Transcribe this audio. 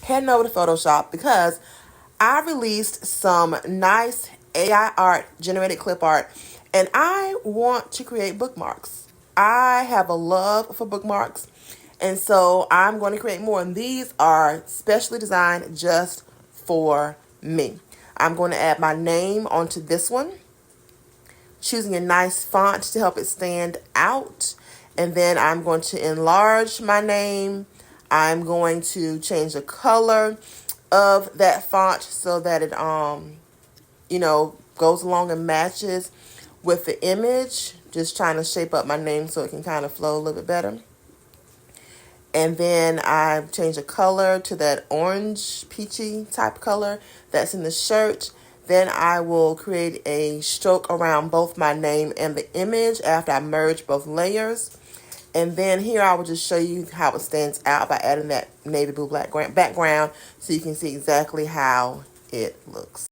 heading over to Photoshop because I released some nice AI art, generated clip art, and I want to create bookmarks. I have a love for bookmarks, and so I'm going to create more. And these are specially designed just for me. I'm going to add my name onto this one, choosing a nice font to help it stand out. And then I'm going to enlarge my name. I'm going to change the color of that font so that it goes along and matches with the image. Just trying to shape up my name so it can kind of flow a little bit better. And then I change the color to that orange peachy type color that's in the shirt. Then I will create a stroke around both my name and the image after I merge both layers. And then here I will just show you how it stands out by adding that navy blue black background so you can see exactly how it looks.